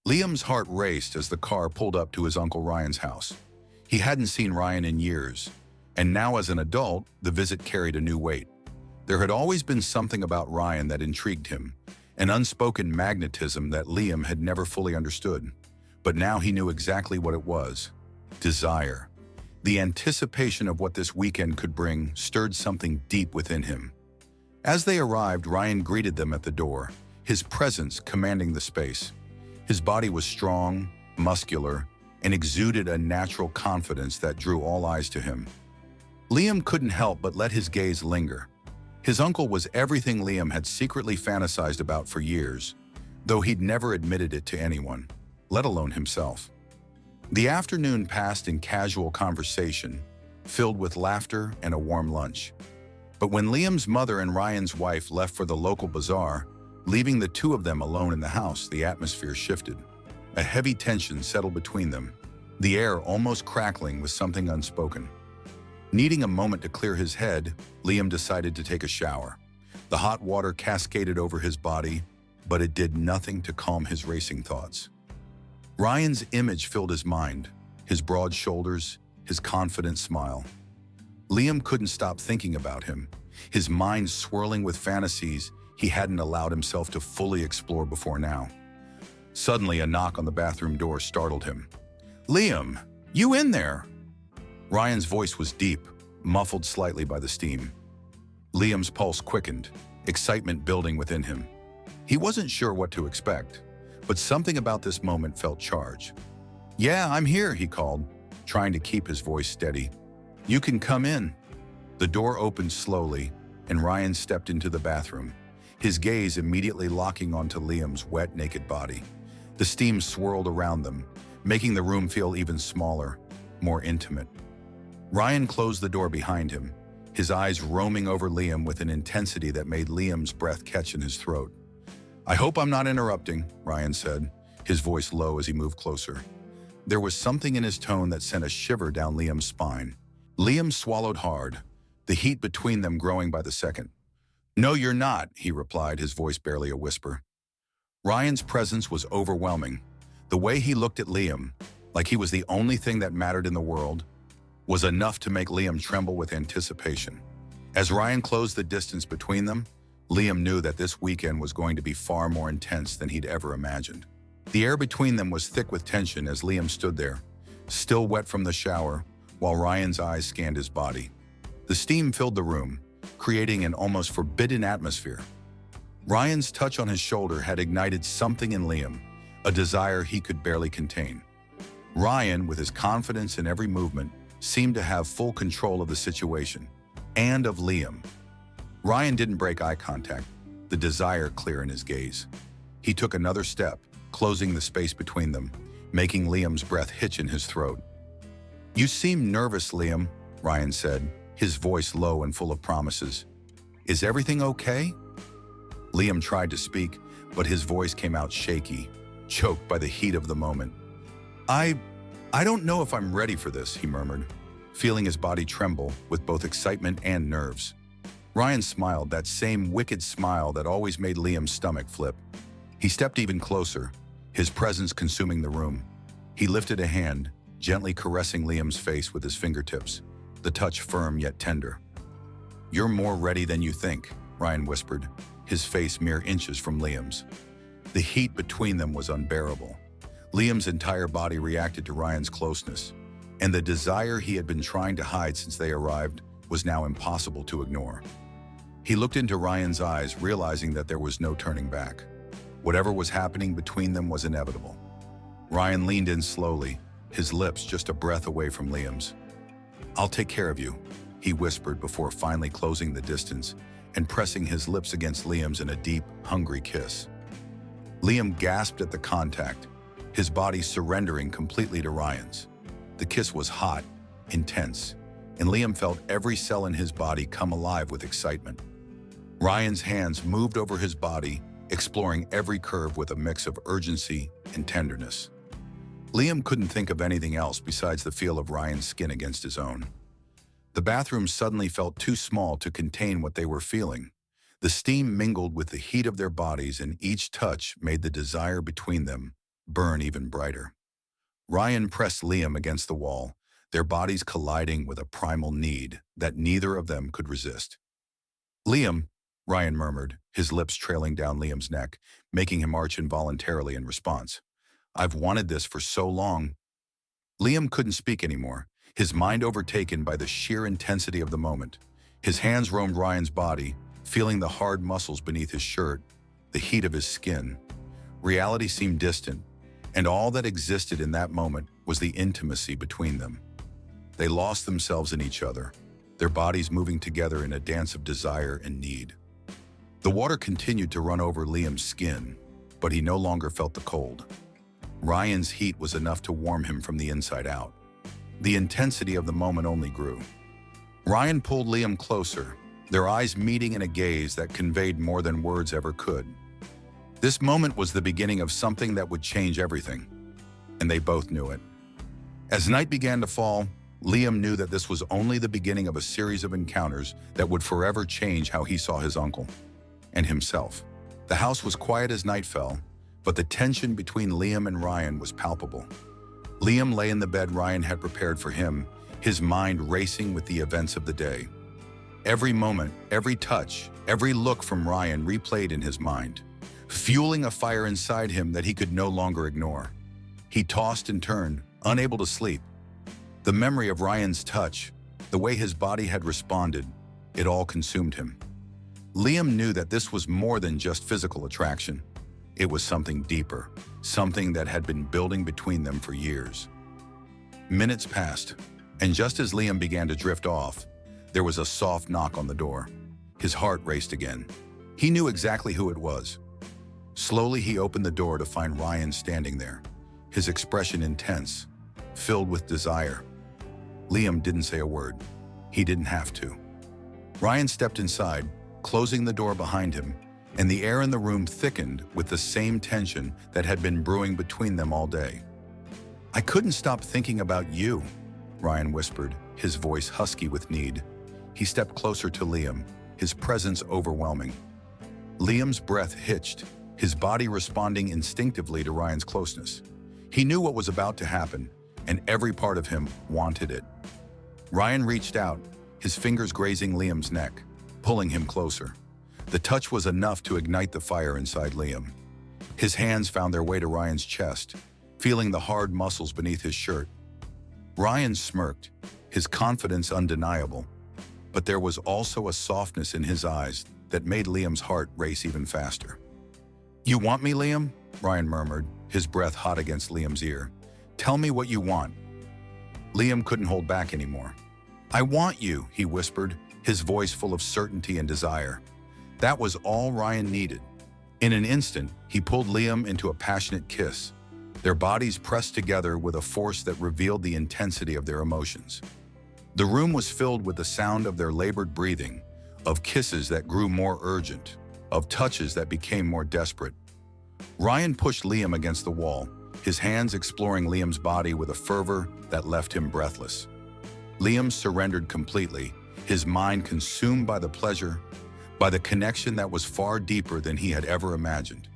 Liam's heart raced as the car pulled up to his Uncle Ryan's house. He hadn't seen Ryan in years, and now as an adult, the visit carried a new weight. There had always been something about Ryan that intrigued him, an unspoken magnetism that Liam had never fully understood. But now he knew exactly what it was: desire. The anticipation of what this weekend could bring stirred something deep within him. As they arrived, Ryan greeted them at the door, his presence commanding the space. His body was strong, muscular, and exuded a natural confidence that drew all eyes to him. Liam couldn't help but let his gaze linger. His uncle was everything Liam had secretly fantasized about for years, though he'd never admitted it to anyone, let alone himself. The afternoon passed in casual conversation, filled with laughter and a warm lunch. But when Liam's mother and Ryan's wife left for the local bazaar, leaving the two of them alone in the house, the atmosphere shifted. A heavy tension settled between them, the air almost crackling with something unspoken. Needing a moment to clear his head, Liam decided to take a shower. The hot water cascaded over his body, but it did nothing to calm his racing thoughts. Ryan's image filled his mind, his broad shoulders, his confident smile. Liam couldn't stop thinking about him, his mind swirling with fantasies he hadn't allowed himself to fully explore before now. Suddenly, a knock on the bathroom door startled him. "Liam, you in there?" Ryan's voice was deep, muffled slightly by the steam. Liam's pulse quickened, excitement building within him. He wasn't sure what to expect, but something about this moment felt charged. "Yeah, I'm here," he called, trying to keep his voice steady. "You can come in." The door opened slowly, and Ryan stepped into the bathroom, his gaze immediately locking onto Liam's wet, naked body. The steam swirled around them, making the room feel even smaller, more intimate. Ryan closed the door behind him, his eyes roaming over Liam with an intensity that made Liam's breath catch in his throat. "I hope I'm not interrupting," Ryan said, his voice low as he moved closer. There was something in his tone that sent a shiver down Liam's spine. Liam swallowed hard, the heat between them growing by the second. "No, you're not," he replied, his voice barely a whisper. Ryan's presence was overwhelming. The way he looked at Liam, like he was the only thing that mattered in the world, was enough to make Liam tremble with anticipation. As Ryan closed the distance between them, Liam knew that this weekend was going to be far more intense than he'd ever imagined. The air between them was thick with tension as Liam stood there, still wet from the shower, while Ryan's eyes scanned his body. The steam filled the room, creating an almost forbidden atmosphere. Ryan's touch on his shoulder had ignited something in Liam, a desire he could barely contain. Ryan, with his confidence in every movement, seemed to have full control of the situation, and of Liam. Ryan didn't break eye contact, the desire clear in his gaze. He took another step, closing the space between them, making Liam's breath hitch in his throat. "You seem nervous, Liam," Ryan said, his voice low and full of promises. "Is everything okay?" Liam tried to speak, but his voice came out shaky, choked by the heat of the moment. I don't know if I'm ready for this," he murmured, feeling his body tremble with both excitement and nerves. Ryan smiled, that same wicked smile that always made Liam's stomach flip. He stepped even closer, his presence consuming the room. He lifted a hand, gently caressing Liam's face with his fingertips, the touch firm yet tender. "You're more ready than you think," Ryan whispered, his face mere inches from Liam's. The heat between them was unbearable. Liam's entire body reacted to Ryan's closeness, and the desire he had been trying to hide since they arrived was now impossible to ignore. He looked into Ryan's eyes, realizing that there was no turning back. Whatever was happening between them was inevitable. Ryan leaned in slowly, his lips just a breath away from Liam's. "I'll take care of you," he whispered before finally closing the distance and pressing his lips against Liam's in a deep, hungry kiss. Liam gasped at the contact, his body surrendering completely to Ryan's. The kiss was hot, intense, and Liam felt every cell in his body come alive with excitement. Ryan's hands moved over his body, exploring every curve with a mix of urgency and tenderness. Liam couldn't think of anything else besides the feel of Ryan's skin against his own. The bathroom suddenly felt too small to contain what they were feeling. The steam mingled with the heat of their bodies, and each touch made the desire between them burn even brighter. Ryan pressed Liam against the wall, their bodies colliding with a primal need that neither of them could resist. Liam, Ryan murmured, his lips trailing down Liam's neck, making him arch involuntarily in response. I've wanted this for so long. Liam couldn't speak anymore, his mind overtaken by the sheer intensity of the moment. His hands roamed Ryan's body, feeling the hard muscles beneath his shirt, the heat of his skin. Reality seemed distant, and all that existed in that moment was the intimacy between them. They lost themselves in each other, their bodies moving together in a dance of desire and need. The water continued to run over Liam's skin, but he no longer felt the cold. Ryan's heat was enough to warm him from the inside out. The intensity of the moment only grew. Ryan pulled Liam closer, their eyes meeting in a gaze that conveyed more than words ever could. This moment was the beginning of something that would change everything, and they both knew it. As night began to fall, Liam knew that this was only the beginning of a series of encounters that would forever change how he saw his uncle and himself. The house was quiet as night fell, but the tension between Liam and Ryan was palpable. Liam lay in the bed Ryan had prepared for him, his mind racing with the events of the day. Every moment, every touch, every look from Ryan replayed in his mind, fueling a fire inside him that he could no longer ignore. He tossed and turned, unable to sleep. The memory of Ryan's touch, the way his body had responded, it all consumed him. Liam knew that this was more than just physical attraction. It was something deeper, something that had been building between them for years. Minutes passed, and just as Liam began to drift off, there was a soft knock on the door. His heart raced again. He knew exactly who it was. Slowly, he opened the door to find Ryan standing there, his expression intense, filled with desire. Liam didn't say a word. He didn't have to. Ryan stepped inside, closing the door behind him, and the air in the room thickened with the same tension that had been brewing between them all day. I couldn't stop thinking about you, Ryan whispered, his voice husky with need. He stepped closer to Liam, his presence overwhelming. Liam's breath hitched, his body responding instinctively to Ryan's closeness. He knew what was about to happen, and every part of him wanted it. Ryan reached out, his fingers grazing Liam's neck, pulling him closer. The touch was enough to ignite the fire inside Liam. His hands found their way to Ryan's chest, feeling the hard muscles beneath his shirt. Ryan smirked, his confidence undeniable, but there was also a softness in his eyes that made Liam's heart race even faster. You want me, Liam? Ryan murmured, his breath hot against Liam's ear. Tell me what you want. Liam couldn't hold back anymore. I want you, he whispered, his voice full of certainty and desire. That was all Ryan needed. In an instant, he pulled Liam into a passionate kiss, their bodies pressed together with a force that revealed the intensity of their emotions. The room was filled with the sound of their labored breathing, of kisses that grew more urgent, of touches that became more desperate. Ryan pushed Liam against the wall, his hands exploring Liam's body with a fervor that left him breathless. Liam surrendered completely, his mind consumed by the pleasure, by the connection that was far deeper than he had ever imagined.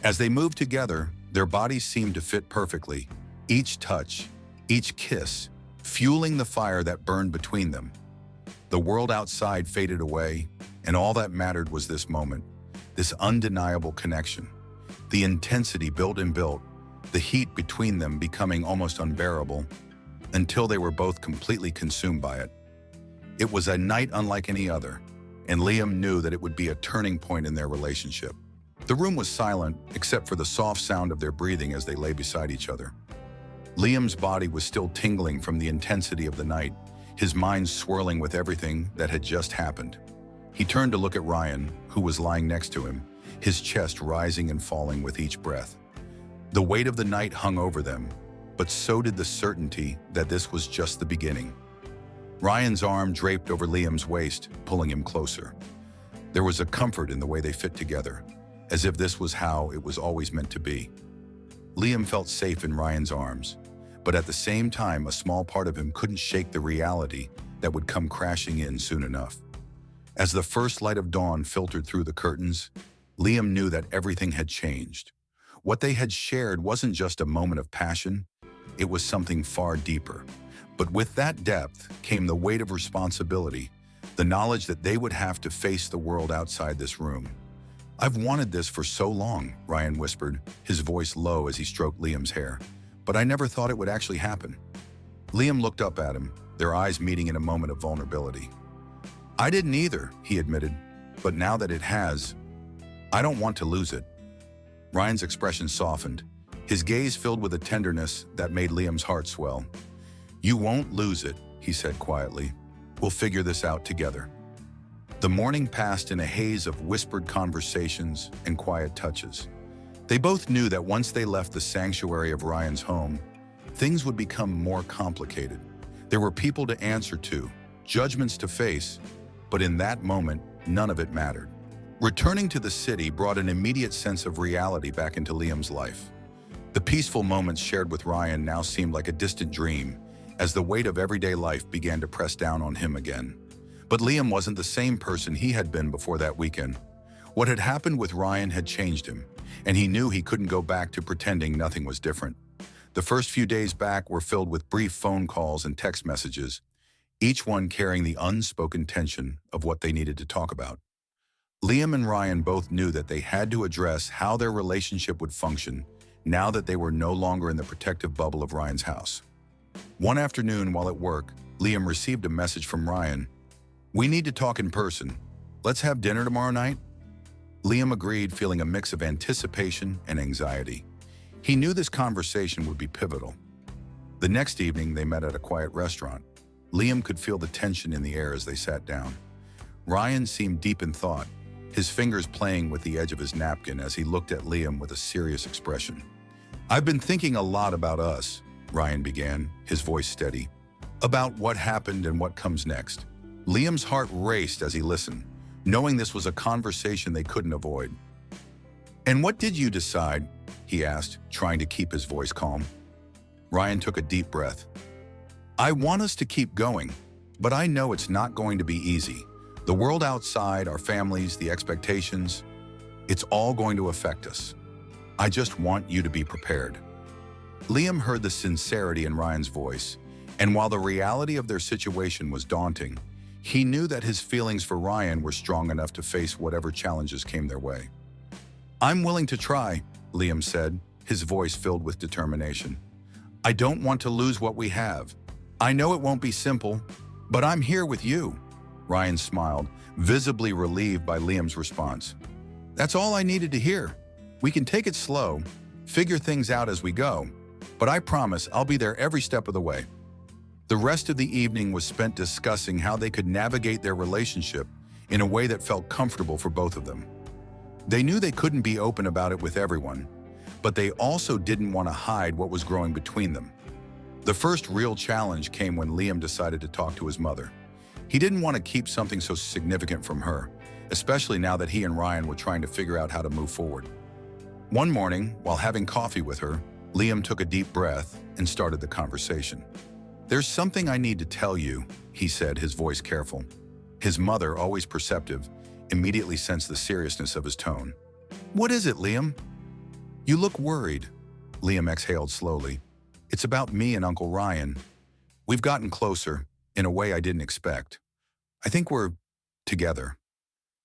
As they moved together, their bodies seemed to fit perfectly, each touch, each kiss, fueling the fire that burned between them. The world outside faded away, and all that mattered was this moment, this undeniable connection. The intensity built and built, the heat between them becoming almost unbearable, until they were both completely consumed by it. It was a night unlike any other, and Liam knew that it would be a turning point in their relationship. The room was silent, except for the soft sound of their breathing as they lay beside each other. Liam's body was still tingling from the intensity of the night, his mind swirling with everything that had just happened. He turned to look at Ryan, who was lying next to him, his chest rising and falling with each breath. The weight of the night hung over them, but so did the certainty that this was just the beginning. Ryan's arm draped over Liam's waist, pulling him closer. There was a comfort in the way they fit together, as if this was how it was always meant to be. Liam felt safe in Ryan's arms, but at the same time, a small part of him couldn't shake the reality that would come crashing in soon enough. As the first light of dawn filtered through the curtains, Liam knew that everything had changed. What they had shared wasn't just a moment of passion, it was something far deeper. But with that depth came the weight of responsibility, the knowledge that they would have to face the world outside this room. "I've wanted this for so long," Ryan whispered, his voice low as he stroked Liam's hair. "But I never thought it would actually happen." Liam looked up at him, their eyes meeting in a moment of vulnerability. "I didn't either," he admitted, "but now that it has, I don't want to lose it." Ryan's expression softened, his gaze filled with a tenderness that made Liam's heart swell. "You won't lose it," he said quietly. "We'll figure this out together." The morning passed in a haze of whispered conversations and quiet touches. They both knew that once they left the sanctuary of Ryan's home, things would become more complicated. There were people to answer to, judgments to face, but in that moment, none of it mattered. Returning to the city brought an immediate sense of reality back into Liam's life. The peaceful moments shared with Ryan now seemed like a distant dream, as the weight of everyday life began to press down on him again. But Liam wasn't the same person he had been before that weekend. What had happened with Ryan had changed him, and he knew he couldn't go back to pretending nothing was different. The first few days back were filled with brief phone calls and text messages, each one carrying the unspoken tension of what they needed to talk about. Liam and Ryan both knew that they had to address how their relationship would function now that they were no longer in the protective bubble of Ryan's house. One afternoon while at work, Liam received a message from Ryan. "We need to talk in person. Let's have dinner tomorrow night?" Liam agreed, feeling a mix of anticipation and anxiety. He knew this conversation would be pivotal. The next evening, they met at a quiet restaurant. Liam could feel the tension in the air as they sat down. Ryan seemed deep in thought, his fingers playing with the edge of his napkin as he looked at Liam with a serious expression. "I've been thinking a lot about us," Ryan began, his voice steady. "About what happened and what comes next." Liam's heart raced as he listened, knowing this was a conversation they couldn't avoid. "And what did you decide?" he asked, trying to keep his voice calm. Ryan took a deep breath. "I want us to keep going, but I know it's not going to be easy. The world outside, our families, the expectations, it's all going to affect us. I just want you to be prepared." Liam heard the sincerity in Ryan's voice, and while the reality of their situation was daunting, he knew that his feelings for Ryan were strong enough to face whatever challenges came their way. "I'm willing to try," Liam said, his voice filled with determination. "I don't want to lose what we have. I know it won't be simple, but I'm here with you." Ryan smiled, visibly relieved by Liam's response. "That's all I needed to hear. We can take it slow, figure things out as we go, but I promise I'll be there every step of the way." The rest of the evening was spent discussing how they could navigate their relationship in a way that felt comfortable for both of them. They knew they couldn't be open about it with everyone, but they also didn't want to hide what was growing between them. The first real challenge came when Liam decided to talk to his mother. He didn't want to keep something so significant from her, especially now that he and Ryan were trying to figure out how to move forward. One morning, while having coffee with her, Liam took a deep breath and started the conversation. "There's something I need to tell you," he said, his voice careful. His mother, always perceptive, immediately sensed the seriousness of his tone. "What is it, Liam?" "You look worried." Liam exhaled slowly. "It's about me and Uncle Ryan. We've gotten closer, in a way I didn't expect. I think we're together."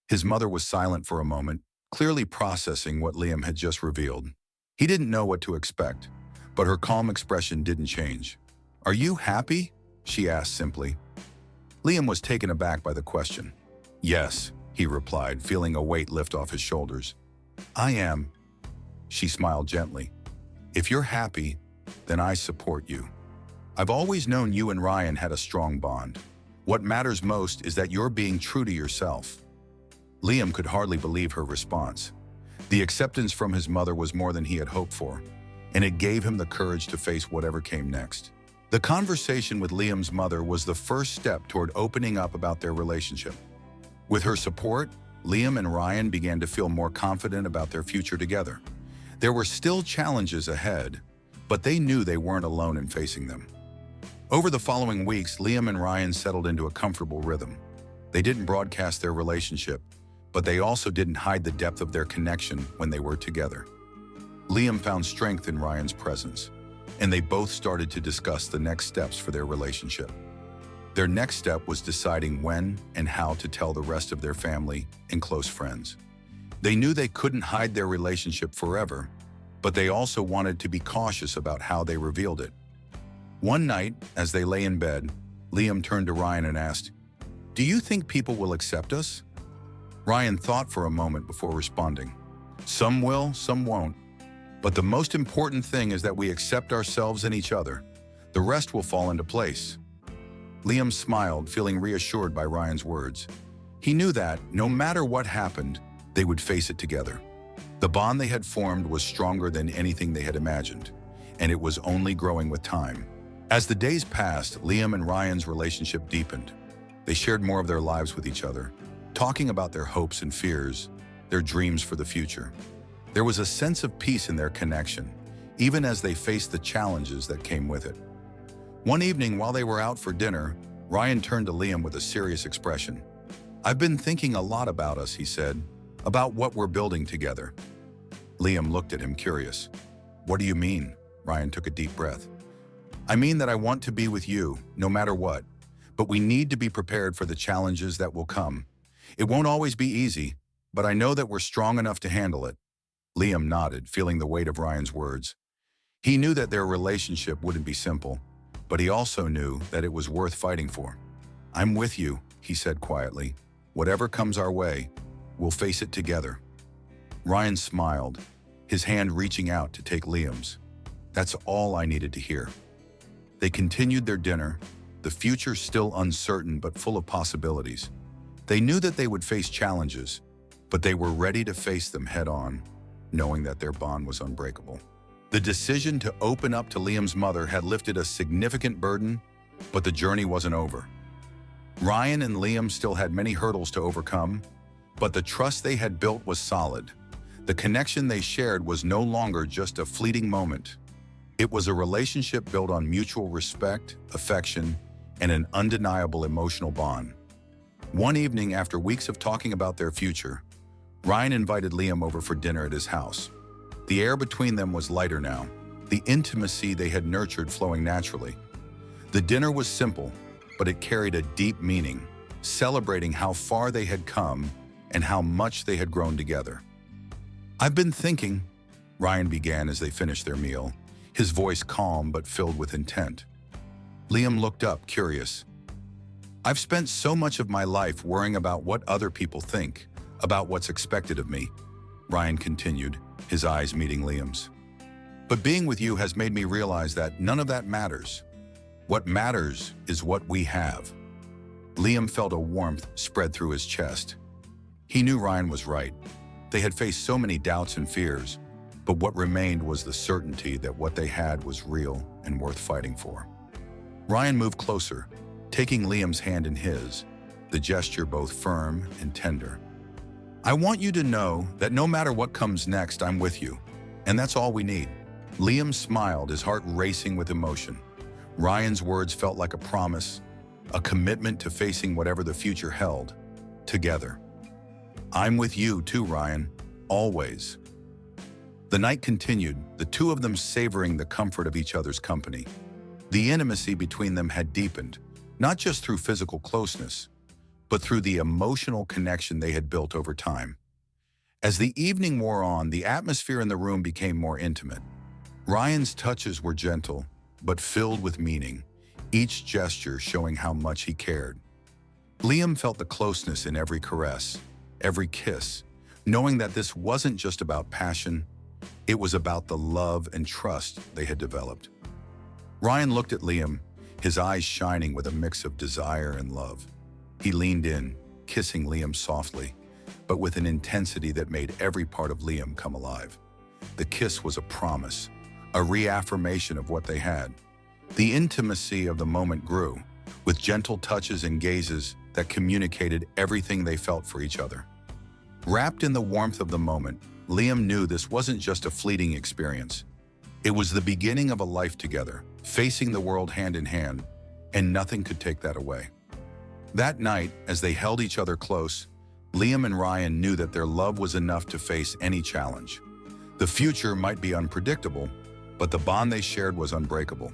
His mother was silent for a moment, clearly processing what Liam had just revealed. He didn't know what to expect, but her calm expression didn't change. "Are you happy?" she asked simply. Liam was taken aback by the question. "Yes," he replied, feeling a weight lift off his shoulders. "I am." She smiled gently. "If you're happy, then I support you. I've always known you and Ryan had a strong bond. What matters most is that you're being true to yourself." Liam could hardly believe her response. The acceptance from his mother was more than he had hoped for, and it gave him the courage to face whatever came next. The conversation with Liam's mother was the first step toward opening up about their relationship. With her support, Liam and Ryan began to feel more confident about their future together. There were still challenges ahead, but they knew they weren't alone in facing them. Over the following weeks, Liam and Ryan settled into a comfortable rhythm. They didn't broadcast their relationship, but they also didn't hide the depth of their connection when they were together. Liam found strength in Ryan's presence, and they both started to discuss the next steps for their relationship. Their next step was deciding when and how to tell the rest of their family and close friends. They knew they couldn't hide their relationship forever, but they also wanted to be cautious about how they revealed it. One night, as they lay in bed, Liam turned to Ryan and asked, "Do you think people will accept us?" Ryan thought for a moment before responding. "Some will, some won't. But the most important thing is that we accept ourselves and each other. The rest will fall into place." Liam smiled, feeling reassured by Ryan's words. He knew that, no matter what happened, they would face it together. The bond they had formed was stronger than anything they had imagined, and it was only growing with time. As the days passed, Liam and Ryan's relationship deepened. They shared more of their lives with each other, talking about their hopes and fears, their dreams for the future. There was a sense of peace in their connection, even as they faced the challenges that came with it. One evening, while they were out for dinner, Ryan turned to Liam with a serious expression. "I've been thinking a lot about us," he said, "about what we're building together." Liam looked at him curious. "What do you mean?" Ryan took a deep breath. "I mean that I want to be with you, no matter what, but we need to be prepared for the challenges that will come. It won't always be easy, but I know that we're strong enough to handle it." Liam nodded, feeling the weight of Ryan's words. He knew that their relationship wouldn't be simple, but he also knew that it was worth fighting for. "I'm with you," he said quietly. "Whatever comes our way, we'll face it together." Ryan smiled, his hand reaching out to take Liam's. "That's all I needed to hear." They continued their dinner, the future still uncertain but full of possibilities. They knew that they would face challenges, but they were ready to face them head-on, knowing that their bond was unbreakable. The decision to open up to Liam's mother had lifted a significant burden, but the journey wasn't over. Ryan and Liam still had many hurdles to overcome, but the trust they had built was solid. The connection they shared was no longer just a fleeting moment. It was a relationship built on mutual respect, affection, and an undeniable emotional bond. One evening, after weeks of talking about their future, Ryan invited Liam over for dinner at his house. The air between them was lighter now, the intimacy they had nurtured flowing naturally. The dinner was simple, but it carried a deep meaning, celebrating how far they had come and how much they had grown together. "I've been thinking," Ryan began as they finished their meal, his voice calm but filled with intent. Liam looked up, curious. "I've spent so much of my life worrying about what other people think, about what's expected of me," Ryan continued, his eyes meeting Liam's. "But being with you has made me realize that none of that matters. What matters is what we have." Liam felt a warmth spread through his chest. He knew Ryan was right. They had faced so many doubts and fears, but what remained was the certainty that what they had was real and worth fighting for. Ryan moved closer, taking Liam's hand in his, the gesture both firm and tender. "I want you to know that no matter what comes next, I'm with you, and that's all we need." Liam smiled, his heart racing with emotion. Ryan's words felt like a promise, a commitment to facing whatever the future held, together. "I'm with you too, Ryan, always." The night continued, the two of them savoring the comfort of each other's company. The intimacy between them had deepened, not just through physical closeness, but through the emotional connection they had built over time. As the evening wore on, the atmosphere in the room became more intimate. Ryan's touches were gentle, but filled with meaning, each gesture showing how much he cared. Liam felt the closeness in every caress, every kiss, knowing that this wasn't just about passion, it was about the love and trust they had developed. Ryan looked at Liam, his eyes shining with a mix of desire and love. He leaned in, kissing Liam softly, but with an intensity that made every part of Liam come alive. The kiss was a promise, a reaffirmation of what they had. The intimacy of the moment grew, with gentle touches and gazes that communicated everything they felt for each other. Wrapped in the warmth of the moment, Liam knew this wasn't just a fleeting experience. It was the beginning of a life together, facing the world hand in hand, and nothing could take that away. That night, as they held each other close, Liam and Ryan knew that their love was enough to face any challenge. The future might be unpredictable, but the bond they shared was unbreakable.